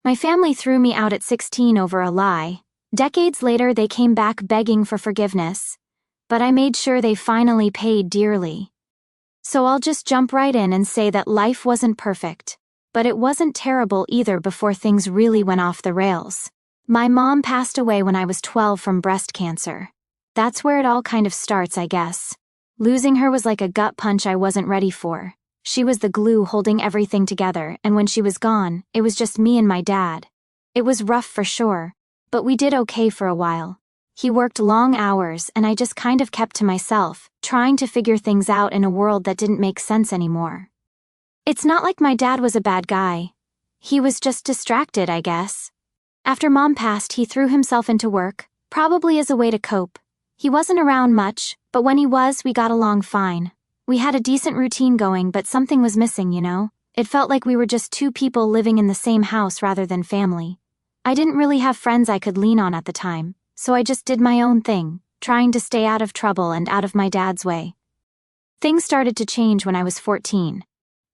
My family threw me out at 16 over a lie. Decades later, they came back begging for forgiveness. But I made sure they finally paid dearly. So I'll just jump right in and say that life wasn't perfect. But it wasn't terrible either before things really went off the rails. My mom passed away when I was 12 from breast cancer. That's where it all kind of starts, I guess. Losing her was like a gut punch I wasn't ready for. She was the glue holding everything together, and when she was gone, it was just me and my dad. It was rough for sure, but we did okay for a while. He worked long hours, and I just kind of kept to myself, trying to figure things out in a world that didn't make sense anymore. It's not like my dad was a bad guy. He was just distracted, I guess. After Mom passed, he threw himself into work, probably as a way to cope. He wasn't around much, but when he was, we got along fine. We had a decent routine going, but something was missing, you know? It felt like we were just two people living in the same house rather than family. I didn't really have friends I could lean on at the time, so I just did my own thing, trying to stay out of trouble and out of my dad's way. Things started to change when I was 14.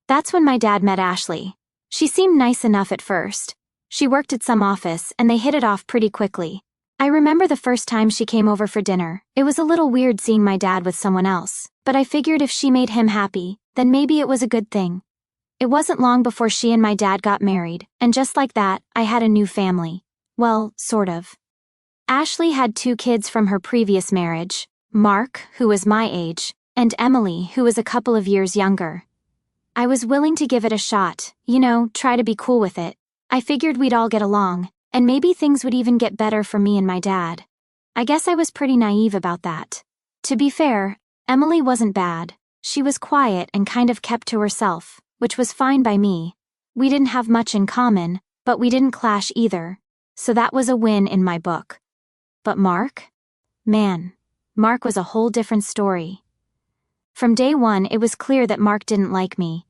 That's when my dad met Ashley. She seemed nice enough at first. She worked at some office, and they hit it off pretty quickly. I remember the first time she came over for dinner. It was a little weird seeing my dad with someone else, but I figured if she made him happy, then maybe it was a good thing. It wasn't long before she and my dad got married, and just like that, I had a new family. Well, sort of. Ashley had 2 kids from her previous marriage, Mark, who was my age, and Emily, who was a couple of years younger. I was willing to give it a shot, try to be cool with it. I figured we'd all get along, and maybe things would even get better for me and my dad. I guess I was pretty naive about that. To be fair, Emily wasn't bad. She was quiet and kind of kept to herself, which was fine by me. We didn't have much in common, but we didn't clash either, so that was a win in my book. But Mark? Man, Mark was a whole different story. From day one, it was clear that Mark didn't like me.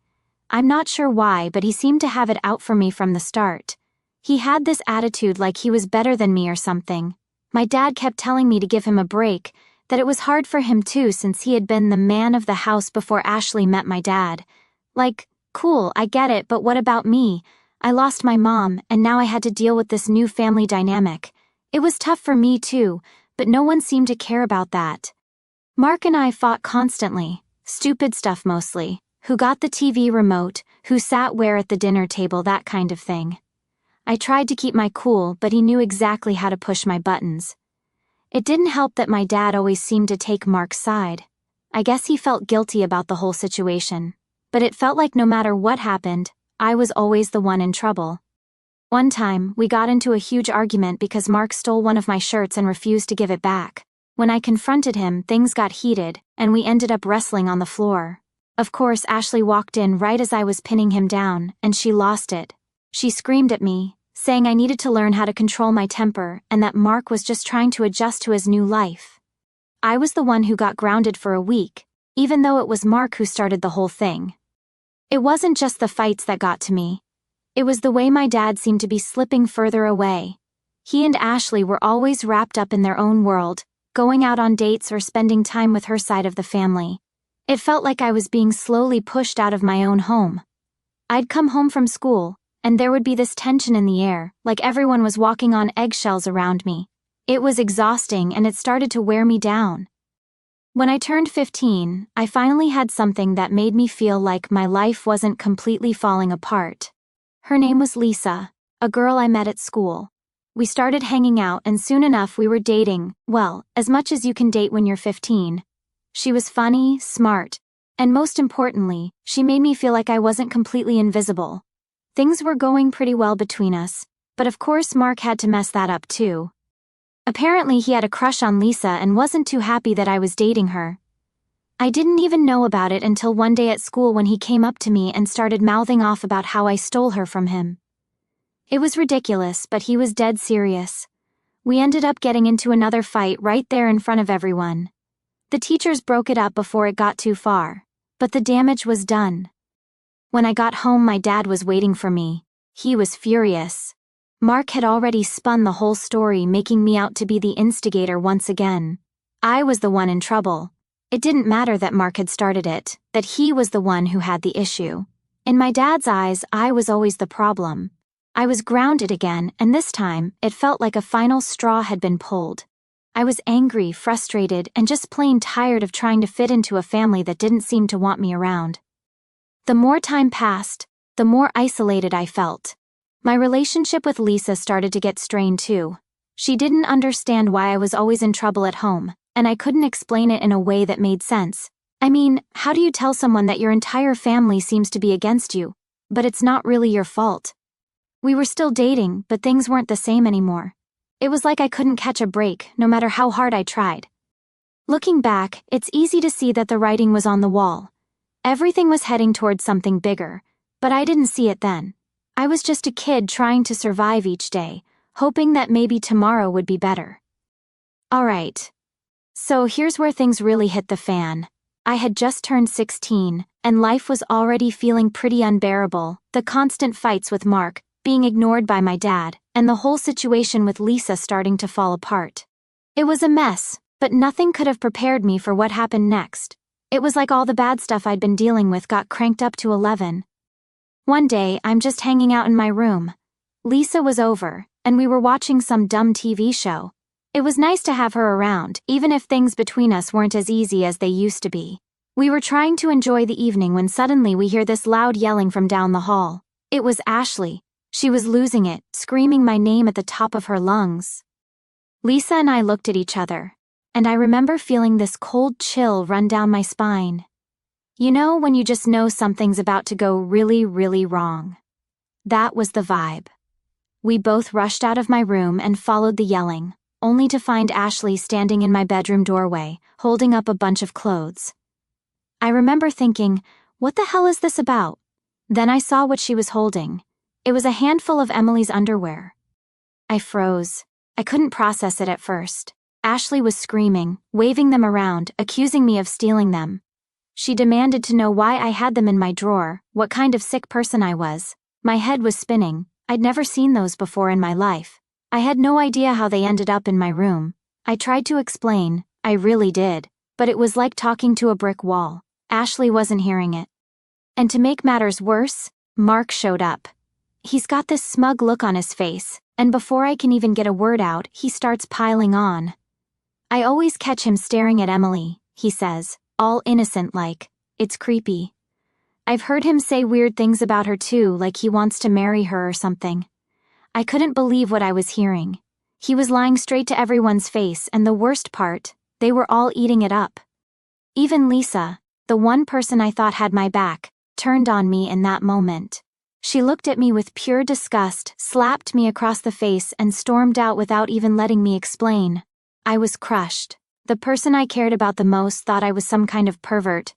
I'm not sure why, but he seemed to have it out for me from the start. He had this attitude like he was better than me or something. My dad kept telling me to give him a break, that it was hard for him too since he had been the man of the house before Ashley met my dad. Like, cool, I get it, but what about me? I lost my mom, and now I had to deal with this new family dynamic. It was tough for me too, but no one seemed to care about that. Mark and I fought constantly, stupid stuff mostly. Who got the TV remote, who sat where at the dinner table, that kind of thing. I tried to keep my cool, but he knew exactly how to push my buttons. It didn't help that my dad always seemed to take Mark's side. I guess he felt guilty about the whole situation. But it felt like no matter what happened, I was always the one in trouble. One time, we got into a huge argument because Mark stole one of my shirts and refused to give it back. When I confronted him, things got heated, and we ended up wrestling on the floor. Of course, Ashley walked in right as I was pinning him down, and she lost it. She screamed at me, saying I needed to learn how to control my temper and that Mark was just trying to adjust to his new life. I was the one who got grounded for a week, even though it was Mark who started the whole thing. It wasn't just the fights that got to me. It was the way my dad seemed to be slipping further away. He and Ashley were always wrapped up in their own world, going out on dates or spending time with her side of the family. It felt like I was being slowly pushed out of my own home. I'd come home from school, and there would be this tension in the air, like everyone was walking on eggshells around me. It was exhausting, and it started to wear me down. When I turned 15, I finally had something that made me feel like my life wasn't completely falling apart. Her name was Lisa, a girl I met at school. We started hanging out, and soon enough we were dating, well, as much as you can date when you're 15. She was funny, smart, and most importantly, she made me feel like I wasn't completely invisible. Things were going pretty well between us, but of course Mark had to mess that up too. Apparently he had a crush on Lisa and wasn't too happy that I was dating her. I didn't even know about it until one day at school when he came up to me and started mouthing off about how I stole her from him. It was ridiculous, but he was dead serious. We ended up getting into another fight right there in front of everyone. The teachers broke it up before it got too far, but the damage was done. When I got home, my dad was waiting for me. He was furious. Mark had already spun the whole story, making me out to be the instigator once again. I was the one in trouble. It didn't matter that Mark had started it, that he was the one who had the issue. In my dad's eyes, I was always the problem. I was grounded again, and this time, it felt like a final straw had been pulled. I was angry, frustrated, and just plain tired of trying to fit into a family that didn't seem to want me around. The more time passed, the more isolated I felt. My relationship with Lisa started to get strained too. She didn't understand why I was always in trouble at home, and I couldn't explain it in a way that made sense. I mean, how do you tell someone that your entire family seems to be against you, but it's not really your fault? We were still dating, but things weren't the same anymore. It was like I couldn't catch a break, no matter how hard I tried. Looking back, it's easy to see that the writing was on the wall. Everything was heading towards something bigger, but I didn't see it then. I was just a kid trying to survive each day, hoping that maybe tomorrow would be better. Alright. So here's where things really hit the fan. I had just turned 16, and life was already feeling pretty unbearable. The constant fights with Mark, being ignored by my dad, and the whole situation with Lisa starting to fall apart. It was a mess, but nothing could have prepared me for what happened next. It was like all the bad stuff I'd been dealing with got cranked up to 11. One day, I'm just hanging out in my room. Lisa was over, and we were watching some dumb TV show. It was nice to have her around, even if things between us weren't as easy as they used to be. We were trying to enjoy the evening when suddenly we hear this loud yelling from down the hall. It was Ashley. She was losing it, screaming my name at the top of her lungs. Lisa and I looked at each other, and I remember feeling this cold chill run down my spine. You know when you just know something's about to go really, really wrong. That was the vibe. We both rushed out of my room and followed the yelling, only to find Ashley standing in my bedroom doorway, holding up a bunch of clothes. I remember thinking, what the hell is this about? Then I saw what she was holding. It was a handful of Emily's underwear. I froze. I couldn't process it at first. Ashley was screaming, waving them around, accusing me of stealing them. She demanded to know why I had them in my drawer, what kind of sick person I was. My head was spinning. I'd never seen those before in my life. I had no idea how they ended up in my room. I tried to explain, I really did, but it was like talking to a brick wall. Ashley wasn't hearing it. And to make matters worse, Mark showed up. He's got this smug look on his face, and before I can even get a word out, he starts piling on. I always catch him staring at Emily, he says, all innocent like. It's creepy. I've heard him say weird things about her too, like he wants to marry her or something. I couldn't believe what I was hearing. He was lying straight to everyone's face, and the worst part, they were all eating it up. Even Lisa, the one person I thought had my back, turned on me in that moment. She looked at me with pure disgust, slapped me across the face, and stormed out without even letting me explain. I was crushed. The person I cared about the most thought I was some kind of pervert.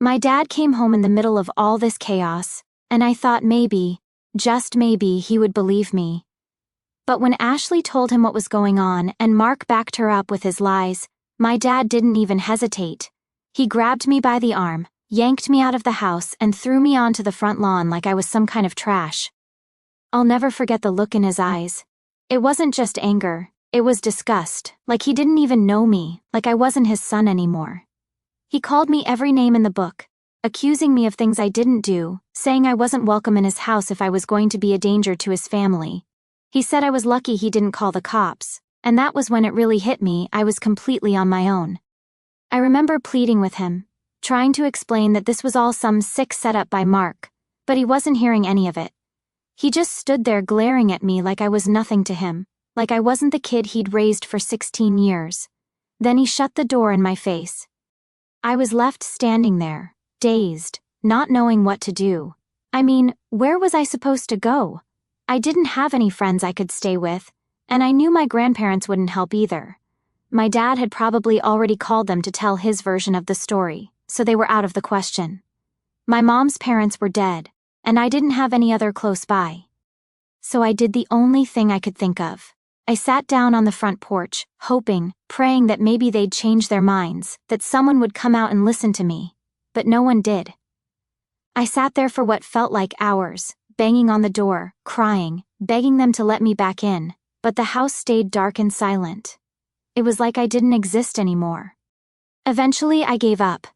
My dad came home in the middle of all this chaos, and I thought maybe, just maybe, he would believe me. But when Ashley told him what was going on and Mark backed her up with his lies, my dad didn't even hesitate. He grabbed me by the arm, yanked me out of the house, and threw me onto the front lawn like I was some kind of trash. I'll never forget the look in his eyes. It wasn't just anger, it was disgust, like he didn't even know me, like I wasn't his son anymore. He called me every name in the book, accusing me of things I didn't do, saying I wasn't welcome in his house if I was going to be a danger to his family. He said I was lucky he didn't call the cops, and that was when it really hit me. I was completely on my own. I remember pleading with him, trying to explain that this was all some sick setup by Mark, but he wasn't hearing any of it. He just stood there glaring at me like I was nothing to him, like I wasn't the kid he'd raised for 16 years. Then he shut the door in my face. I was left standing there, dazed, not knowing what to do. I mean, where was I supposed to go? I didn't have any friends I could stay with, and I knew my grandparents wouldn't help either. My dad had probably already called them to tell his version of the story, so they were out of the question. My mom's parents were dead, and I didn't have any other close by. So I did the only thing I could think of. I sat down on the front porch, hoping, praying that maybe they'd change their minds, that someone would come out and listen to me. But no one did. I sat there for what felt like hours, banging on the door, crying, begging them to let me back in, but the house stayed dark and silent. It was like I didn't exist anymore. Eventually I gave up.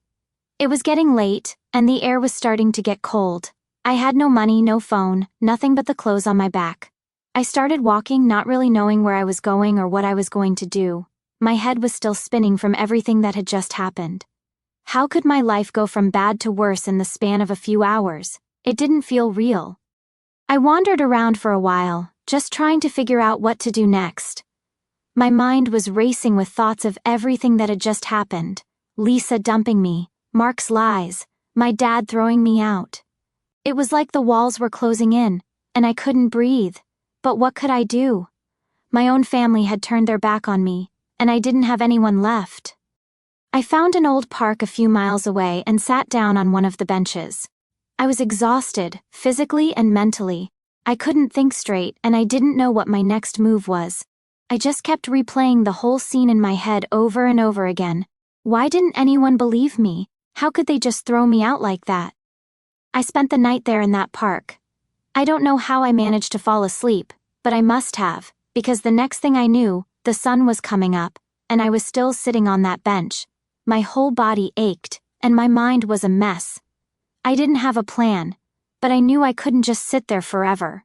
It was getting late, and the air was starting to get cold. I had no money, no phone, nothing but the clothes on my back. I started walking, not really knowing where I was going or what I was going to do. My head was still spinning from everything that had just happened. How could my life go from bad to worse in the span of a few hours? It didn't feel real. I wandered around for a while, just trying to figure out what to do next. My mind was racing with thoughts of everything that had just happened. Lisa dumping me, Mark's lies, my dad throwing me out. It was like the walls were closing in, and I couldn't breathe. But what could I do? My own family had turned their back on me, and I didn't have anyone left. I found an old park a few miles away and sat down on one of the benches. I was exhausted, physically and mentally. I couldn't think straight, and I didn't know what my next move was. I just kept replaying the whole scene in my head over and over again. Why didn't anyone believe me? How could they just throw me out like that? I spent the night there in that park. I don't know how I managed to fall asleep, but I must have, because the next thing I knew, the sun was coming up, and I was still sitting on that bench. My whole body ached, and my mind was a mess. I didn't have a plan, but I knew I couldn't just sit there forever.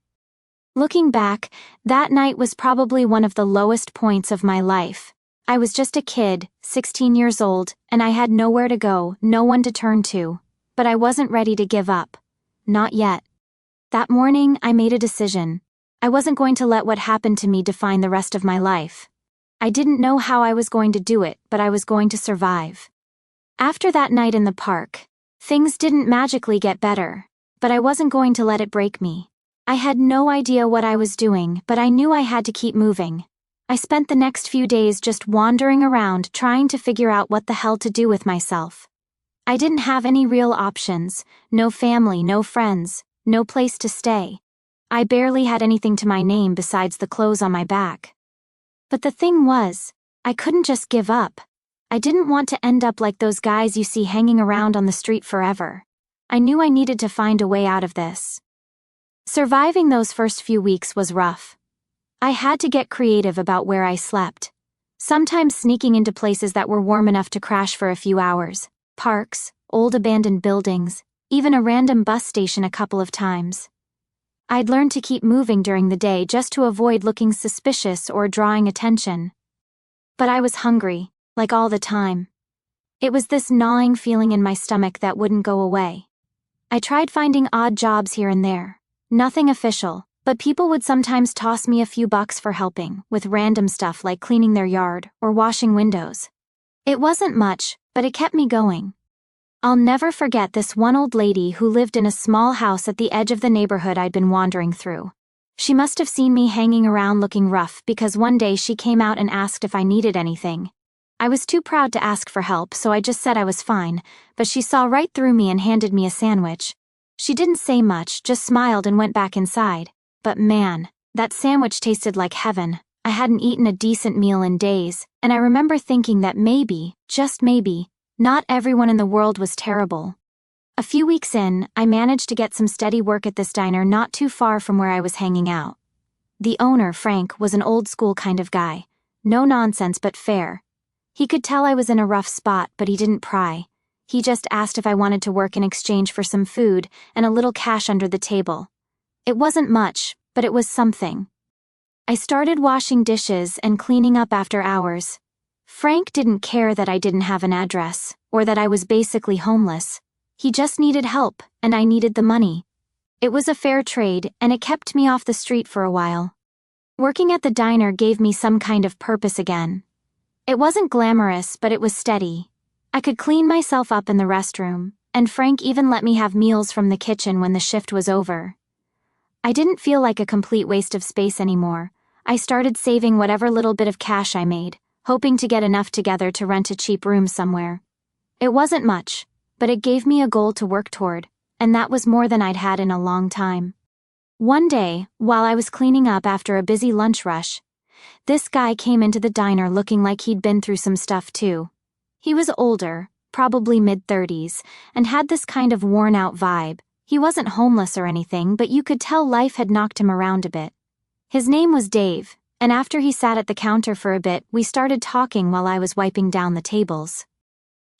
Looking back, that night was probably one of the lowest points of my life. I was just a kid, 16 years old, and I had nowhere to go, no one to turn to. But I wasn't ready to give up. Not yet. That morning, I made a decision. I wasn't going to let what happened to me define the rest of my life. I didn't know how I was going to do it, but I was going to survive. After that night in the park, things didn't magically get better, but I wasn't going to let it break me. I had no idea what I was doing, but I knew I had to keep moving. I spent the next few days just wandering around trying to figure out what the hell to do with myself. I didn't have any real options, no family, no friends, no place to stay. I barely had anything to my name besides the clothes on my back. But the thing was, I couldn't just give up. I didn't want to end up like those guys you see hanging around on the street forever. I knew I needed to find a way out of this. Surviving those first few weeks was rough. I had to get creative about where I slept. Sometimes sneaking into places that were warm enough to crash for a few hours. Parks, old abandoned buildings, even a random bus station a couple of times. I'd learned to keep moving during the day just to avoid looking suspicious or drawing attention. But I was hungry, like all the time. It was this gnawing feeling in my stomach that wouldn't go away. I tried finding odd jobs here and there. Nothing official, but people would sometimes toss me a few bucks for helping, with random stuff like cleaning their yard or washing windows. It wasn't much, but it kept me going. I'll never forget this one old lady who lived in a small house at the edge of the neighborhood I'd been wandering through. She must have seen me hanging around looking rough because one day she came out and asked if I needed anything. I was too proud to ask for help, so I just said I was fine, but she saw right through me and handed me a sandwich. She didn't say much, just smiled and went back inside. But man, that sandwich tasted like heaven. I hadn't eaten a decent meal in days, and I remember thinking that maybe, just maybe, not everyone in the world was terrible. A few weeks in, I managed to get some steady work at this diner not too far from where I was hanging out. The owner, Frank, was an old-school kind of guy. No nonsense but fair. He could tell I was in a rough spot, but he didn't pry. He just asked if I wanted to work in exchange for some food and a little cash under the table. It wasn't much, but it was something. I started washing dishes and cleaning up after hours. Frank didn't care that I didn't have an address, or that I was basically homeless. He just needed help, and I needed the money. It was a fair trade, and it kept me off the street for a while. Working at the diner gave me some kind of purpose again. It wasn't glamorous, but it was steady. I could clean myself up in the restroom, and Frank even let me have meals from the kitchen when the shift was over. I didn't feel like a complete waste of space anymore. I started saving whatever little bit of cash I made, hoping to get enough together to rent a cheap room somewhere. It wasn't much, but it gave me a goal to work toward, and that was more than I'd had in a long time. One day, while I was cleaning up after a busy lunch rush, this guy came into the diner looking like he'd been through some stuff too. He was older, probably mid-30s, and had this kind of worn-out vibe. He wasn't homeless or anything, but you could tell life had knocked him around a bit. His name was Dave, and after he sat at the counter for a bit, we started talking while I was wiping down the tables.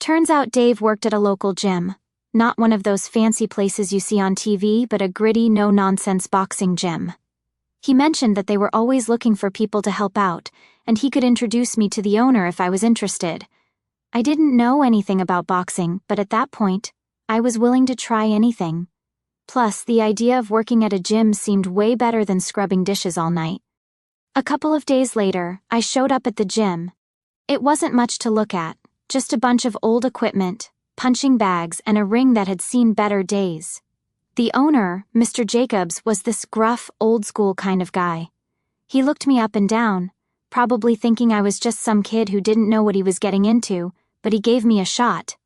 Turns out Dave worked at a local gym. not one of those fancy places you see on TV, but a gritty, no-nonsense boxing gym. He mentioned that they were always looking for people to help out, and he could introduce me to the owner if I was interested. I didn't know anything about boxing, but at that point, I was willing to try anything. Plus, the idea of working at a gym seemed way better than scrubbing dishes all night. A couple of days later, I showed up at the gym. It wasn't much to look at, just a bunch of old equipment, punching bags, and a ring that had seen better days. The owner, Mr. Jacobs, was this gruff, old-school kind of guy. He looked me up and down, probably thinking I was just some kid who didn't know what he was getting into, but he gave me a shot.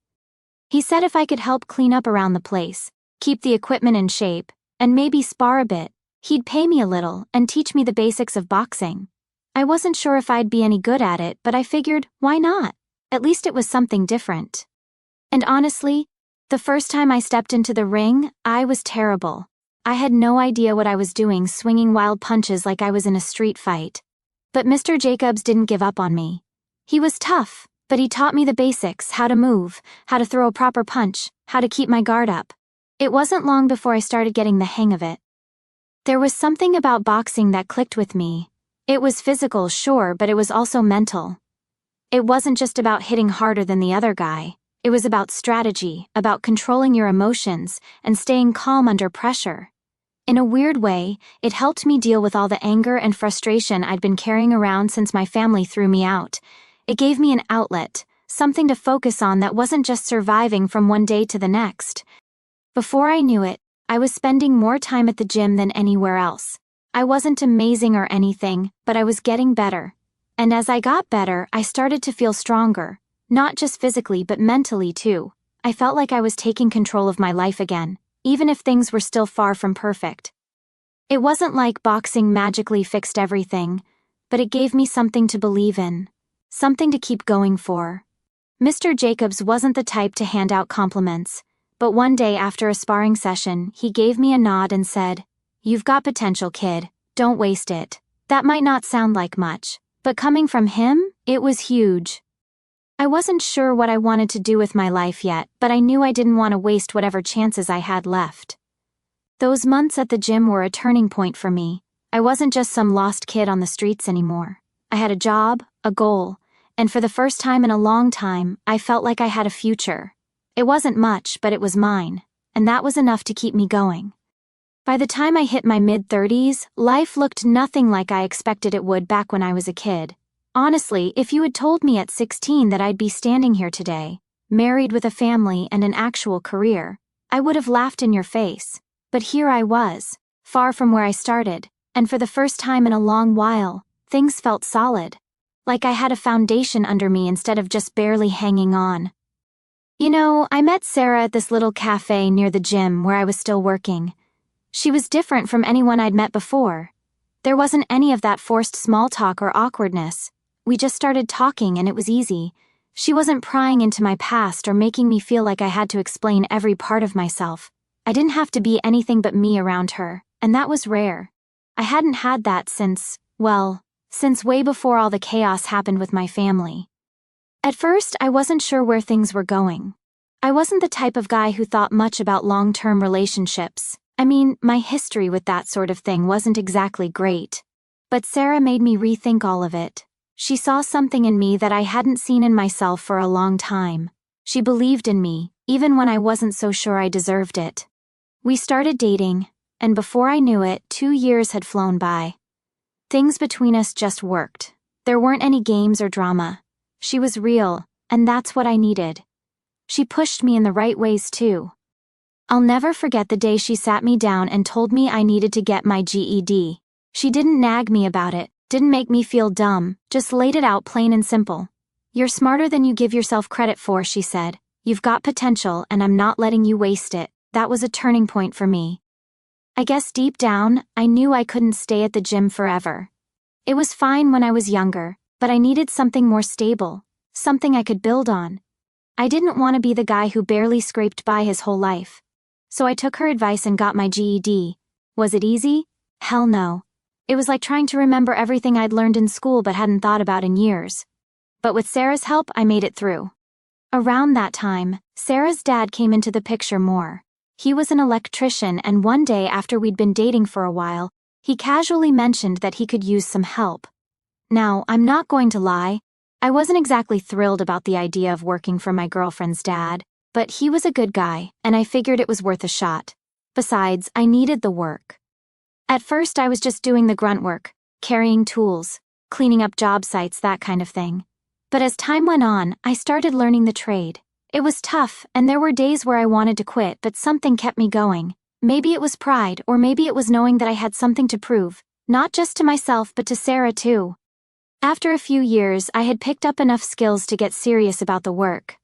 He said if I could help clean up around the place, keep the equipment in shape, and maybe spar a bit, he'd pay me a little and teach me the basics of boxing. I wasn't sure if I'd be any good at it, but I figured, why not? At least it was something different. And honestly, the first time I stepped into the ring, I was terrible. I had no idea what I was doing, swinging wild punches like I was in a street fight. But Mr. Jacobs didn't give up on me. He was tough, but he taught me the basics, how to move, how to throw a proper punch, how to keep my guard up. It wasn't long before I started getting the hang of it. There was something about boxing that clicked with me. It was physical, sure, but it was also mental. It wasn't just about hitting harder than the other guy. It was about strategy, about controlling your emotions, and staying calm under pressure. In a weird way, it helped me deal with all the anger and frustration I'd been carrying around since my family threw me out. It gave me an outlet, something to focus on that wasn't just surviving from one day to the next. Before I knew it, I was spending more time at the gym than anywhere else. I wasn't amazing or anything, but I was getting better. And as I got better, I started to feel stronger. Not just physically but mentally too. I felt like I was taking control of my life again, even if things were still far from perfect. It wasn't like boxing magically fixed everything, but it gave me something to believe in, something to keep going for. Mr. Jacobs wasn't the type to hand out compliments, but one day after a sparring session, he gave me a nod and said, "You've got potential, kid, don't waste it." That might not sound like much, but coming from him, it was huge. I wasn't sure what I wanted to do with my life yet, but I knew I didn't want to waste whatever chances I had left. Those months at the gym were a turning point for me. I wasn't just some lost kid on the streets anymore. I had a job, a goal, and for the first time in a long time, I felt like I had a future. It wasn't much, but it was mine, and that was enough to keep me going. By the time I hit my mid-30s, life looked nothing like I expected it would back when I was a kid. Honestly, if you had told me at 16 that I'd be standing here today, married with a family and an actual career, I would have laughed in your face. But here I was, far from where I started, and for the first time in a long while, things felt solid. Like I had a foundation under me instead of just barely hanging on. You know, I met Sarah at this little cafe near the gym where I was still working. She was different from anyone I'd met before. There wasn't any of that forced small talk or awkwardness. We just started talking and it was easy. She wasn't prying into my past or making me feel like I had to explain every part of myself. I didn't have to be anything but me around her, and that was rare. I hadn't had that since way before all the chaos happened with my family. At first, I wasn't sure where things were going. I wasn't the type of guy who thought much about long-term relationships. I mean, my history with that sort of thing wasn't exactly great. But Sarah made me rethink all of it. She saw something in me that I hadn't seen in myself for a long time. She believed in me, even when I wasn't so sure I deserved it. We started dating, and before I knew it, 2 years had flown by. Things between us just worked. There weren't any games or drama. She was real, and that's what I needed. She pushed me in the right ways too. I'll never forget the day she sat me down and told me I needed to get my GED. She didn't nag me about it, didn't make me feel dumb, just laid it out plain and simple. "You're smarter than you give yourself credit for," she said. "You've got potential and I'm not letting you waste it." That was a turning point for me. I guess deep down, I knew I couldn't stay at the gym forever. It was fine when I was younger, but I needed something more stable, something I could build on. I didn't want to be the guy who barely scraped by his whole life. So I took her advice and got my GED. Was it easy? Hell no. It was like trying to remember everything I'd learned in school but hadn't thought about in years. But with Sarah's help, I made it through. Around that time, Sarah's dad came into the picture more. He was an electrician, and one day after we'd been dating for a while, he casually mentioned that he could use some help. Now, I'm not going to lie, I wasn't exactly thrilled about the idea of working for my girlfriend's dad, but he was a good guy, and I figured it was worth a shot. Besides, I needed the work. At first, I was just doing the grunt work, carrying tools, cleaning up job sites, that kind of thing. But as time went on, I started learning the trade. It was tough, and there were days where I wanted to quit, but something kept me going. Maybe it was pride, or maybe it was knowing that I had something to prove, not just to myself but to Sarah too. After a few years, I had picked up enough skills to get serious about the work.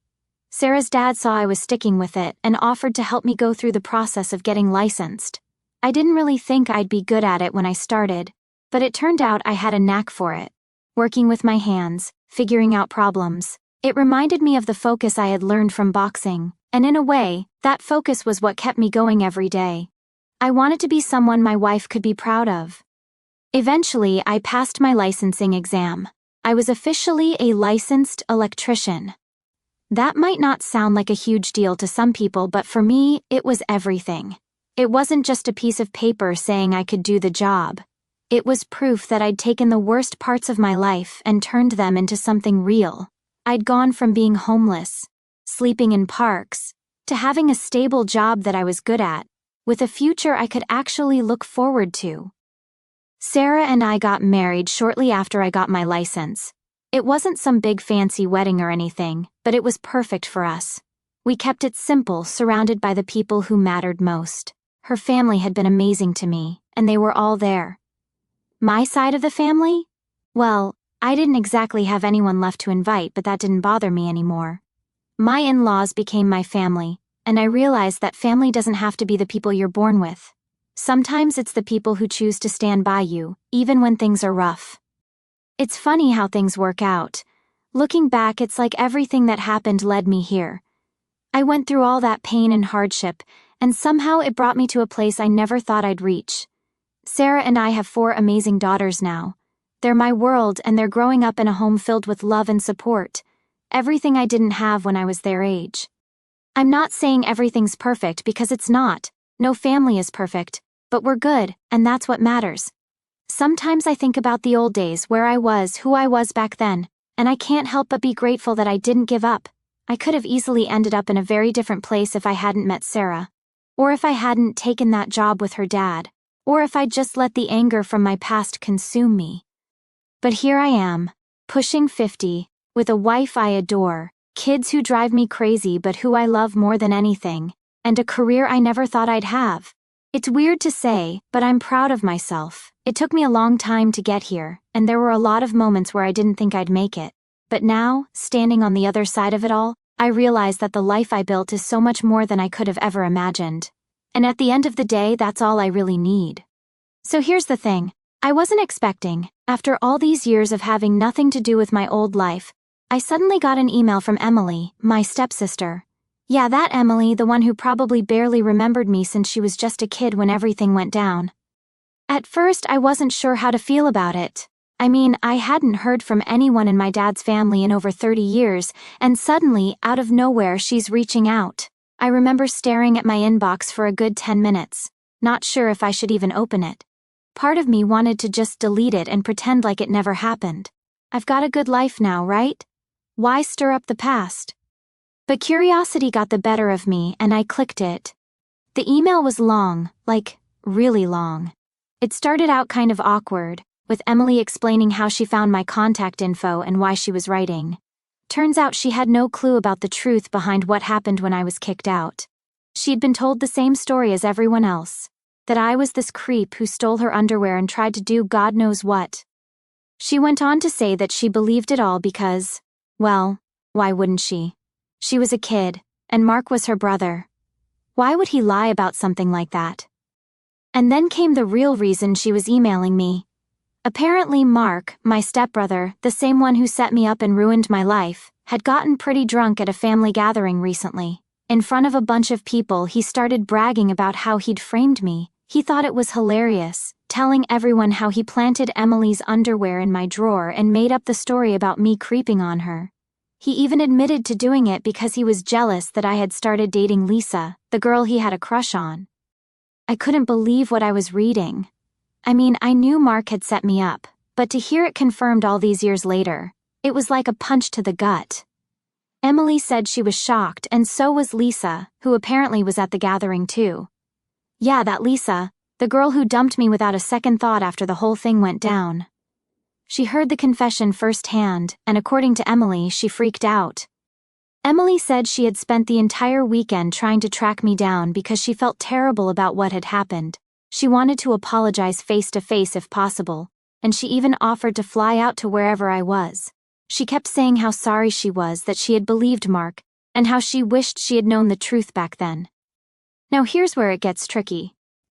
Sarah's dad saw I was sticking with it and offered to help me go through the process of getting licensed. I didn't really think I'd be good at it when I started, but it turned out I had a knack for it. Working with my hands, figuring out problems. It reminded me of the focus I had learned from boxing, and in a way, that focus was what kept me going every day. I wanted to be someone my wife could be proud of. Eventually, I passed my licensing exam. I was officially a licensed electrician. That might not sound like a huge deal to some people, but for me, it was everything. It wasn't just a piece of paper saying I could do the job. It was proof that I'd taken the worst parts of my life and turned them into something real. I'd gone from being homeless, sleeping in parks, to having a stable job that I was good at, with a future I could actually look forward to. Sarah and I got married shortly after I got my license. It wasn't some big fancy wedding or anything, but it was perfect for us. We kept it simple, surrounded by the people who mattered most. Her family had been amazing to me, and they were all there. My side of the family? Well, I didn't exactly have anyone left to invite, but that didn't bother me anymore. My in-laws became my family, and I realized that family doesn't have to be the people you're born with. Sometimes it's the people who choose to stand by you, even when things are rough. It's funny how things work out. Looking back, it's like everything that happened led me here. I went through all that pain and hardship, and somehow it brought me to a place I never thought I'd reach. Sarah and I have 4 amazing daughters now. They're my world, and they're growing up in a home filled with love and support. Everything I didn't have when I was their age. I'm not saying everything's perfect, because it's not. No family is perfect, but we're good, and that's what matters. Sometimes I think about the old days where I was who I was back then, and I can't help but be grateful that I didn't give up. I could have easily ended up in a very different place if I hadn't met Sarah, or if I hadn't taken that job with her dad, or if I'd just let the anger from my past consume me. But here I am, pushing 50, with a wife I adore, kids who drive me crazy but who I love more than anything, and a career I never thought I'd have. It's weird to say, but I'm proud of myself. It took me a long time to get here, and there were a lot of moments where I didn't think I'd make it. But now, standing on the other side of it all, I realize that the life I built is so much more than I could have ever imagined. And at the end of the day, that's all I really need. So here's the thing. I wasn't expecting, after all these years of having nothing to do with my old life, I suddenly got an email from Emily, my stepsister. Yeah, that Emily, the one who probably barely remembered me since she was just a kid when everything went down. At first, I wasn't sure how to feel about it. I mean, I hadn't heard from anyone in my dad's family in over 30 years, and suddenly, out of nowhere, she's reaching out. I remember staring at my inbox for a good 10 minutes, not sure if I should even open it. Part of me wanted to just delete it and pretend like it never happened. I've got a good life now, right? Why stir up the past? But curiosity got the better of me, and I clicked it. The email was long, like, really long. It started out kind of awkward, with Emily explaining how she found my contact info and why she was writing. Turns out she had no clue about the truth behind what happened when I was kicked out. She'd been told the same story as everyone else, that I was this creep who stole her underwear and tried to do God knows what. She went on to say that she believed it all because, well, why wouldn't she? She was a kid, and Mark was her brother. Why would he lie about something like that? And then came the real reason she was emailing me. Apparently Mark, my stepbrother, the same one who set me up and ruined my life, had gotten pretty drunk at a family gathering recently. In front of a bunch of people, he started bragging about how he'd framed me. He thought it was hilarious, telling everyone how he planted Emily's underwear in my drawer and made up the story about me creeping on her. He even admitted to doing it because he was jealous that I had started dating Lisa, the girl he had a crush on. I couldn't believe what I was reading. I mean, I knew Mark had set me up, but to hear it confirmed all these years later, it was like a punch to the gut. Emily said she was shocked, and so was Lisa, who apparently was at the gathering too. Yeah, that Lisa, the girl who dumped me without a second thought after the whole thing went down. She heard the confession firsthand, and according to Emily, she freaked out. Emily said she had spent the entire weekend trying to track me down because she felt terrible about what had happened. She wanted to apologize face to face if possible, and she even offered to fly out to wherever I was. She kept saying how sorry she was that she had believed Mark, and how she wished she had known the truth back then. Now here's where it gets tricky.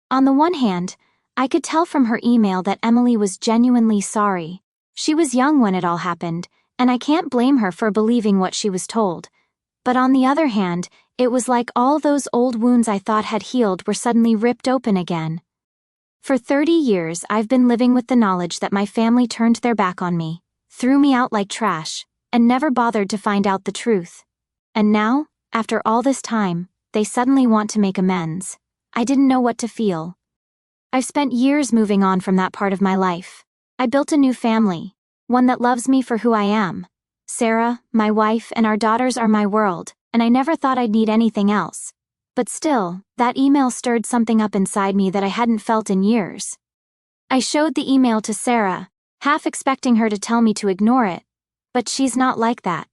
On the one hand, I could tell from her email that Emily was genuinely sorry. She was young when it all happened, and I can't blame her for believing what she was told. But on the other hand, it was like all those old wounds I thought had healed were suddenly ripped open again. For 30 years, I've been living with the knowledge that my family turned their back on me, threw me out like trash, and never bothered to find out the truth. And now, after all this time, they suddenly want to make amends. I didn't know what to feel. I've spent years moving on from that part of my life. I built a new family, one that loves me for who I am. Sarah, my wife, and our daughters are my world, and I never thought I'd need anything else. But still, that email stirred something up inside me that I hadn't felt in years. I showed the email to Sarah, half expecting her to tell me to ignore it, but she's not like that.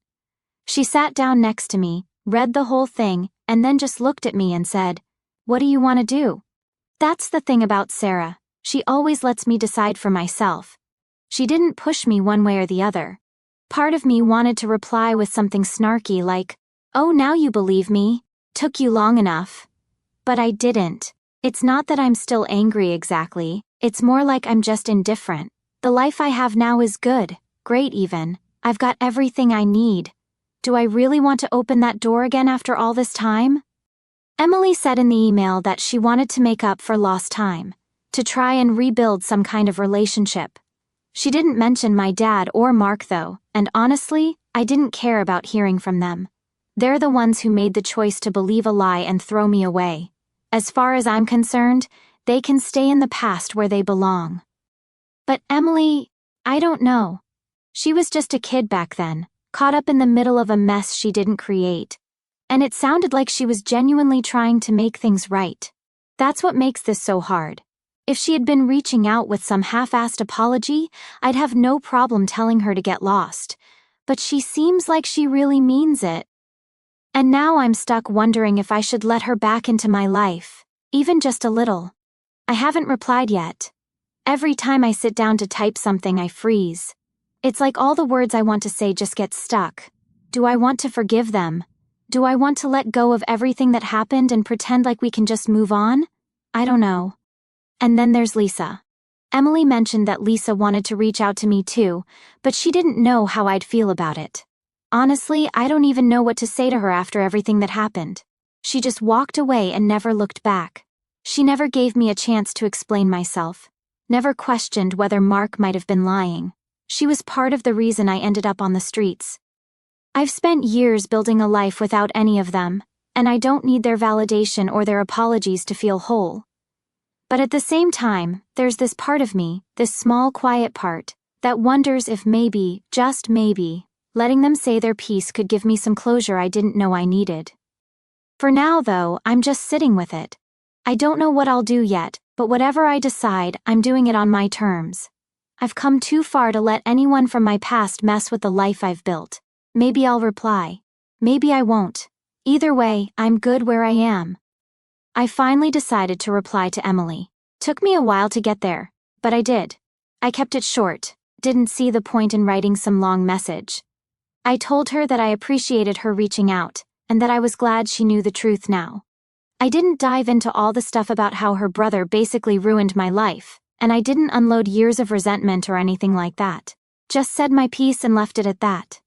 She sat down next to me, read the whole thing, and then just looked at me and said, "What do you want to do?" That's the thing about Sarah. She always lets me decide for myself. She didn't push me one way or the other. Part of me wanted to reply with something snarky like, "Oh, now you believe me. Took you long enough." But I didn't. It's not that I'm still angry exactly, it's more like I'm just indifferent. The life I have now is good, great even. I've got everything I need. Do I really want to open that door again after all this time? Emily said in the email that she wanted to make up for lost time, to try and rebuild some kind of relationship. She didn't mention my dad or Mark though, and honestly, I didn't care about hearing from them. They're the ones who made the choice to believe a lie and throw me away. As far as I'm concerned, they can stay in the past where they belong. But Emily, I don't know. She was just a kid back then, caught up in the middle of a mess she didn't create. And it sounded like she was genuinely trying to make things right. That's what makes this so hard. If she had been reaching out with some half-assed apology, I'd have no problem telling her to get lost. But she seems like she really means it. And now I'm stuck wondering if I should let her back into my life, even just a little. I haven't replied yet. Every time I sit down to type something, I freeze. It's like all the words I want to say just get stuck. Do I want to forgive them? Do I want to let go of everything that happened and pretend like we can just move on? I don't know. And then there's Lisa. Emily mentioned that Lisa wanted to reach out to me too, but she didn't know how I'd feel about it. Honestly, I don't even know what to say to her after everything that happened. She just walked away and never looked back. She never gave me a chance to explain myself. Never questioned whether Mark might have been lying. She was part of the reason I ended up on the streets. I've spent years building a life without any of them, and I don't need their validation or their apologies to feel whole. But at the same time, there's this part of me, this small quiet part, that wonders if maybe, just maybe, letting them say their piece could give me some closure I didn't know I needed. For now, though, I'm just sitting with it. I don't know what I'll do yet, but whatever I decide, I'm doing it on my terms. I've come too far to let anyone from my past mess with the life I've built. Maybe I'll reply. Maybe I won't. Either way, I'm good where I am. I finally decided to reply to Emily. Took me a while to get there, but I did. I kept it short, didn't see the point in writing some long message. I told her that I appreciated her reaching out, and that I was glad she knew the truth now. I didn't dive into all the stuff about how her brother basically ruined my life, and I didn't unload years of resentment or anything like that. Just said my piece and left it at that.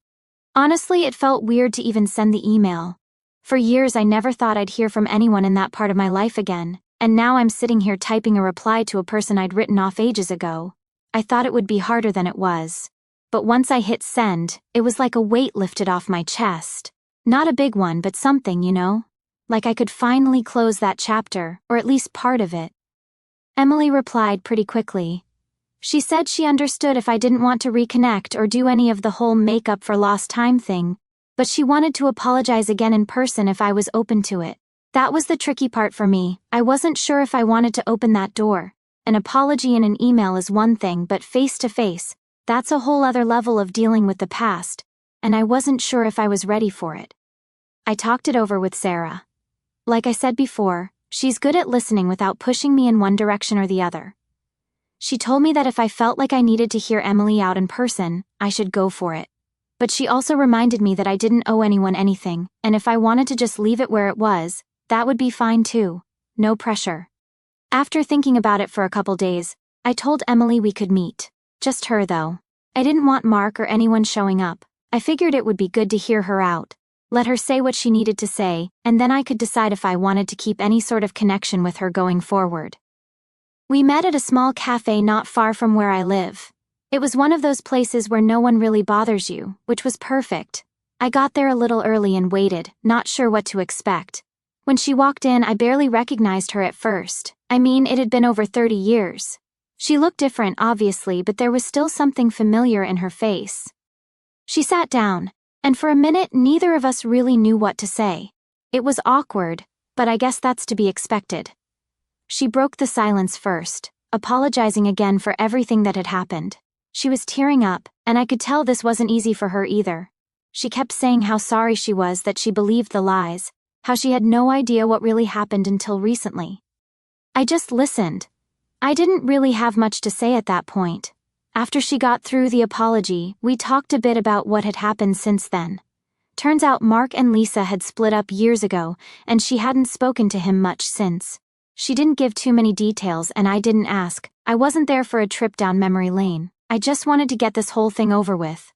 Honestly, it felt weird to even send the email. For years I never thought I'd hear from anyone in that part of my life again, and now I'm sitting here typing a reply to a person I'd written off ages ago. I thought it would be harder than it was. but once I hit send, it was like a weight lifted off my chest. Not a big one, but something, you know? Like I could finally close that chapter, or at least part of it. Emily replied pretty quickly. She said she understood if I didn't want to reconnect or do any of the whole make up for lost time thing, but she wanted to apologize again in person if I was open to it. That was the tricky part for me. I wasn't sure if I wanted to open that door. An apology in an email is one thing, but face to face, that's a whole other level of dealing with the past, and I wasn't sure if I was ready for it. I talked it over with Sarah. Like I said before, she's good at listening without pushing me in one direction or the other. She told me that if I felt like I needed to hear Emily out in person, I should go for it. But she also reminded me that I didn't owe anyone anything, and if I wanted to just leave it where it was, that would be fine too. No pressure. After thinking about it for a couple days, I told Emily we could meet. Just her though. I didn't want Mark or anyone showing up. I figured it would be good to hear her out. Let her say what she needed to say, and then I could decide if I wanted to keep any sort of connection with her going forward. We met at a small cafe not far from where I live. It was one of those places where no one really bothers you, which was perfect. I got there a little early and waited, not sure what to expect. When she walked in, I barely recognized her at first. I mean, it had been over 30 years. She looked different, obviously, but there was still something familiar in her face. She sat down, and for a minute, neither of us really knew what to say. It was awkward, but I guess that's to be expected. She broke the silence first, apologizing again for everything that had happened. She was tearing up, and I could tell this wasn't easy for her either. She kept saying how sorry she was that she believed the lies, how she had no idea what really happened until recently. I just listened. I didn't really have much to say at that point. After she got through the apology, we talked a bit about what had happened since then. Turns out Mark and Lisa had split up years ago, and she hadn't spoken to him much since. She didn't give too many details, and I didn't ask. I wasn't there for a trip down memory lane. I just wanted to get this whole thing over with.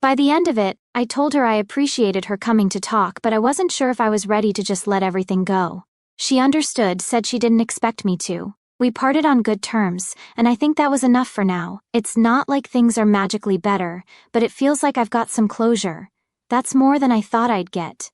By the end of it, I told her I appreciated her coming to talk, but I wasn't sure if I was ready to just let everything go. She understood, said she didn't expect me to. We parted on good terms, and I think that was enough for now. It's not like things are magically better, but it feels like I've got some closure. That's more than I thought I'd get.